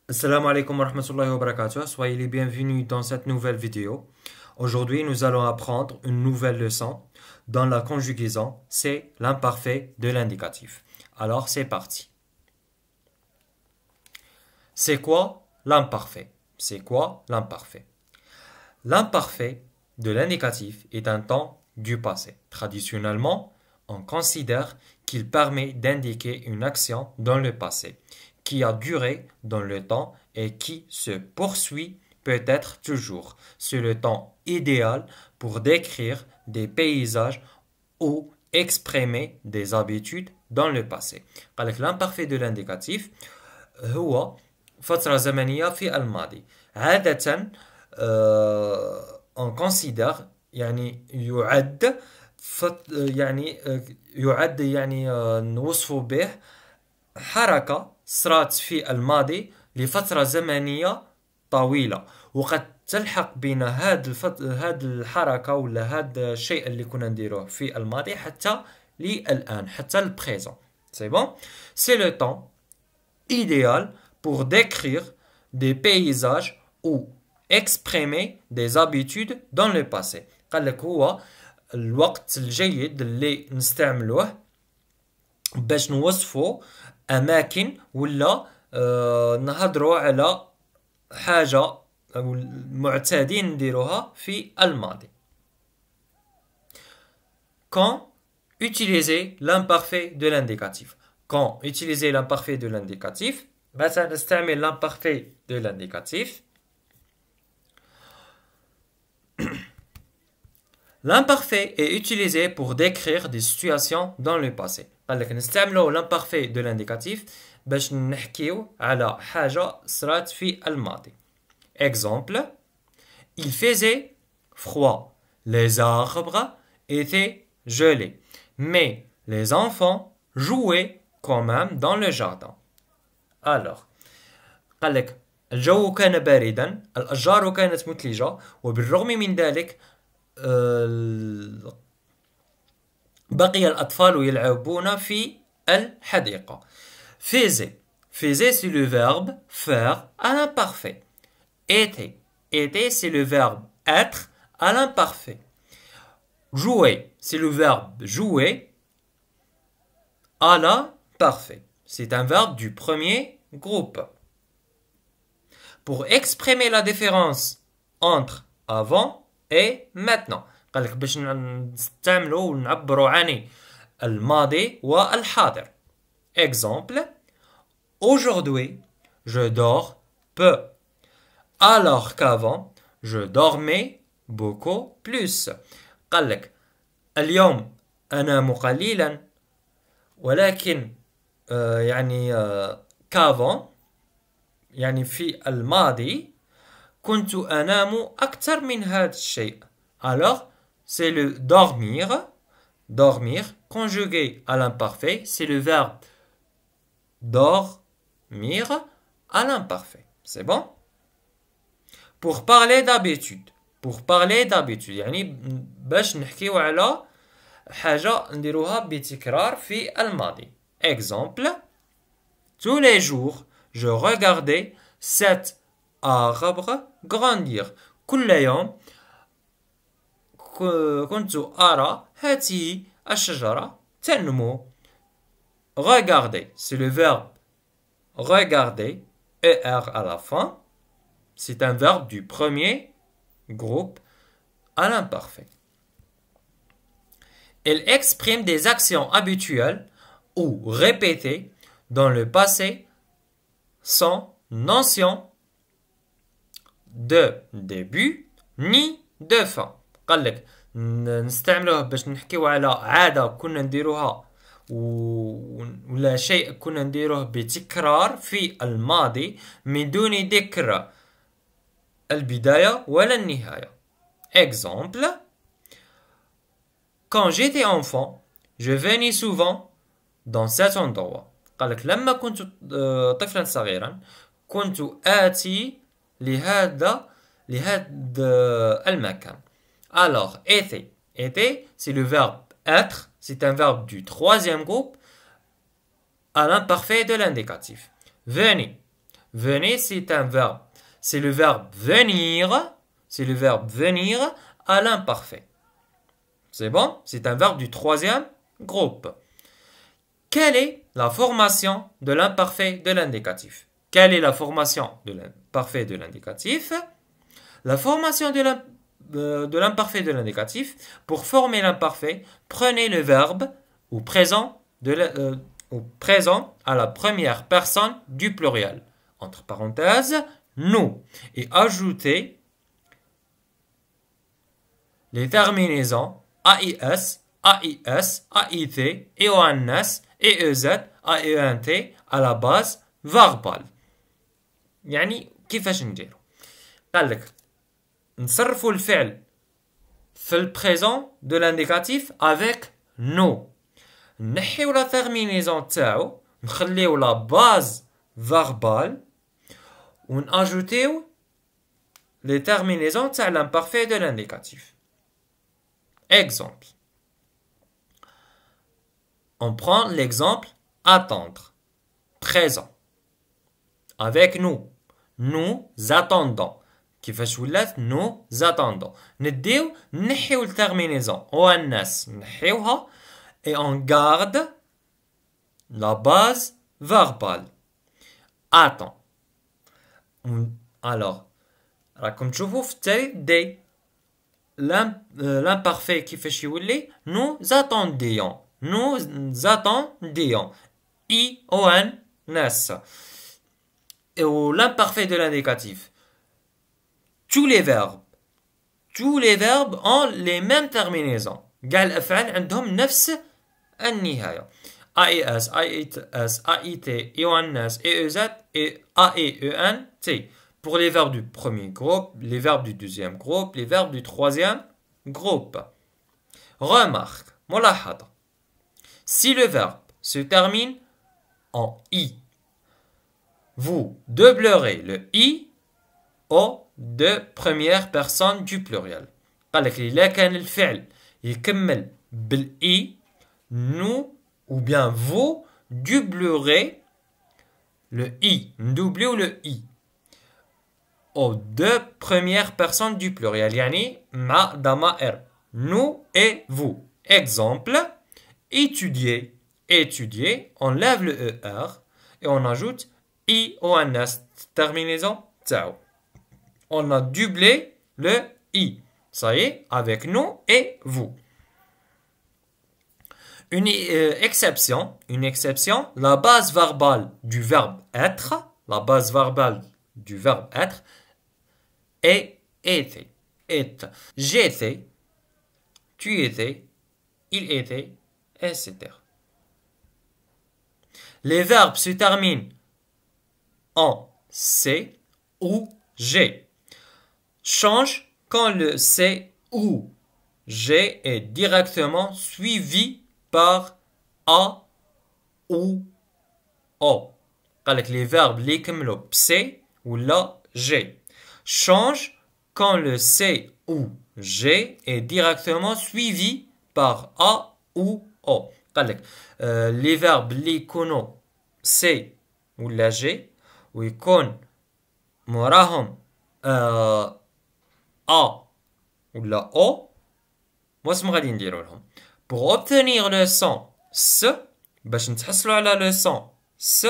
Assalamu alaikum wa rahmatullahi wa barakatuh. Soyez les bienvenus dans cette nouvelle vidéo. Aujourd'hui, nous allons apprendre une nouvelle leçon dans la conjugaison. C'est l'imparfait de l'indicatif. Alors, c'est parti. C'est quoi l'imparfait? C'est quoi l'imparfait? L'imparfait de l'indicatif est un temps du passé. Traditionnellement, on considère qu'il permet d'indiquer une action dans le passé qui a duré dans le temps et qui se poursuit peut-être toujours. C'est le temps idéal pour décrire des paysages ou exprimer des habitudes dans le passé. L'imparfait de l'indicatif هو فترة زمنية في الماضي. عادة on considère يعد نوصف به حركة صارت في الماضي لفترة زمنية طويلة، وقد تلحق بنا هاد الحركة ولا هاد الشيء اللي كنا نديروه في الماضي حتى للآن، حتى البريزون. C'est bon? C'est le temps idéal pour décrire des paysages ou exprimer des habitudes dans le passé. قال لك هو الوقت الجيد اللي نستعملوه باش نوصفوا أماكن ولا نهضروا على حاجة معتادين نديروها في الماضي. Quand utiliser l'imparfait de l'indicatif. Quand utiliser l'imparfait de l'indicatif, مثلا نستعمل l'imparfait de l'indicatif. L'imparfait est utilisé pour décrire des situations dans le passé. قال لك نستعملوا l'imparfait de l'indicatif باش نحكيو على حاجة صرات في الماضي. Exemple: il faisait froid, les arbres étaient gelés, mais les enfants jouaient quand même dans le jardin. Alors, قال لك الجو كان باردا، الأشجار كانت مثلجة، وبالرغم من ذلك بقي الأطفال يلعبون في الحديقة. Faisait. Faisait, c'est le verbe faire à l'imparfait. Était. Était, c'est le verbe être à l'imparfait. Jouer, c'est le verbe jouer à l'imparfait. C'est un verbe du premier groupe. Pour exprimer la différence entre avant et maintenant. قال لك باش نستعملوا ونعبروا عن الماضي والحاضر. Exemple: aujourd'hui, je dors peu, alors qu'avant, je dormais beaucoup plus. قال لك اليوم أنام قليلا، ولكن qu'avant يعني في الماضي كنت أنام أكثر من هذا الشيء. Alors, c'est le dormir. Dormir, conjugué à l'imparfait, c'est le verbe dormir à l'imparfait. C'est bon? Pour parler d'habitude. Pour parler d'habitude. يعني باش نحكيو على حاجة نديروها بتكرار في الماضي. Exemple: tous les jours, je regardais cet arbre grandir. كل يوم كنت أرى هذه الشجرة تنمو. Regarder, c'est le verbe regarder, ER à la fin. C'est un verbe du premier groupe à l'imparfait. Elle exprime des actions habituelles ou répétées dans le passé sans notion de début ni de fin. قال لك نستعملوه باش نحكيو على عادة كنا نديروها ولا شيء كنا نديروه بتكرار في الماضي من دون ذكر البداية ولا النهاية. Exemple: quand j'étais enfant, je venais souvent dans cet endroit. قال لك لما كنت طفلا صغيرا كنت آتي لهذا المكان. Alors, était. Était, c'est le verbe être. C'est un verbe du troisième groupe à l'imparfait de l'indicatif. Venez. Venez, c'est un verbe. C'est le verbe venir. C'est le verbe venir à l'imparfait. C'est bon? C'est un verbe du troisième groupe. Quelle est la formation de l'imparfait de l'indicatif? Quelle est la formation de l'imparfait de l'indicatif? La formation de l'imparfait de l'indicatif, pour former l'imparfait, prenez le verbe au présent, à la première personne du pluriel, entre parenthèses, nous, et ajoutez les terminaisons AIS, AIS, AIT, EONS, EEZ, AENT à la base verbale. يعني كيفاش نديرو؟ قال لك نصرفوا الفعل في البريزون دو لانديكاتيف افيك نو، نحيو لا تيرمينيزون تاعو، نخليو لا باز فيربال وناجوتيو لي تيرمينيزون تاع l'imparfait de l'indicatif. Exemple. On prend l'exemple attendre, présent. Avec nous. Nous attendons. كيفاش ولات nous attendons. نديو نحيو الترمينيزون ONS نحيوها et on garde la base verbale. Attends. Alors, راكم تشوفوا في التالي دي l'imparfait كيفاش يولي nous attendions. Nous attendions. IONS. Et l'imparfait de l'indicatif. Tous les verbes ont les mêmes terminaisons. قاع الأفعال عندهم نفس النهاية. AES, AETS, AIT, EONS, EEZ et AEENT. Pour les verbes du premier groupe, les verbes du deuxième groupe, les verbes du troisième groupe. Remarque, ملاحظة. Si le verbe se termine en I, vous doublerez le I aux deux premières personnes du pluriel. قال لك إذا كان الفعل يكمل بالإي nous ou bien vous doublerez le I. Doublez le I aux deux premières personnes du pluriel. يعني مع ضمائر nous et vous. Exemple, étudier. Étudier, on lève le ER et on ajoute IONS, terminaison tao. On a doublé le I. Ça y est, avec nous et vous. Une exception, la base verbale du verbe être, est était. J'étais, tu étais, il était, etc. Les verbes se terminent en C ou G. Change quand le C ou G est directement suivi par A ou O. Les verbes les كملوا C ou la G. Change quand le C ou G est directement suivi par A ou O. Les verbes اللي يكونوا C ولا G ويكون موراهم A ولا O واش غادي نديرو لهم؟ Pour obtenir le son S, باش نتحصلوا على le son S,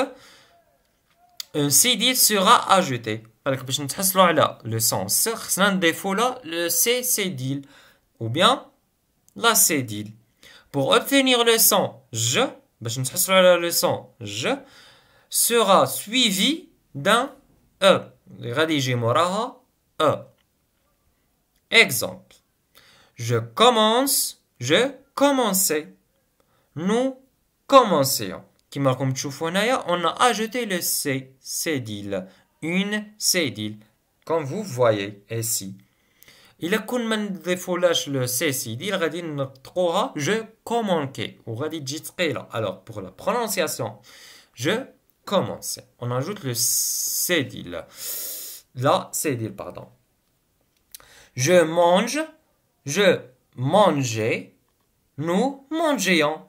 un cédille sera ajouté. باش نتحصلوا على le son S خصنا نضيفو له le C cédille ou bien la cédille. Pour obtenir le son je, باش نتحصلوا على le son je, sera suivi d'un E. غادي يجي موراها E. Exemple. Je commence, je commençais. Nous commencions. كما راكم تشوفوا هنايا on a ajouté le C, cédille, une cédille, comme vous voyez ici. إلا كون ما نضيفولاش le C cédille غادي نطقوها je commençais وغادي تجي ثقيلة. Alors pour la prononciation, je commençais. On ajoute le cédille. La cédille, pardon. Je mange, je mangeais, nous mangions.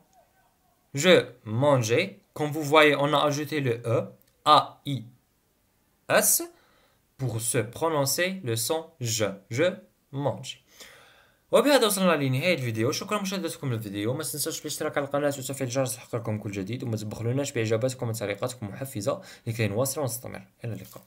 Je mangeais. Comme vous voyez, on a ajouté le E, A, I, S pour se prononcer le son je mange. وبهذا وصلنا لنهاية الفيديو. شكرا مشاهدتكم للفيديو. ما تنساش الاشتراك على القناة وتفعيل الجرس لحق لكم كل جديد، وما تبخلوناش بإجاباتكم وتعليقاتكم محفزة لكي نواصل ونستمر. إلى اللقاء.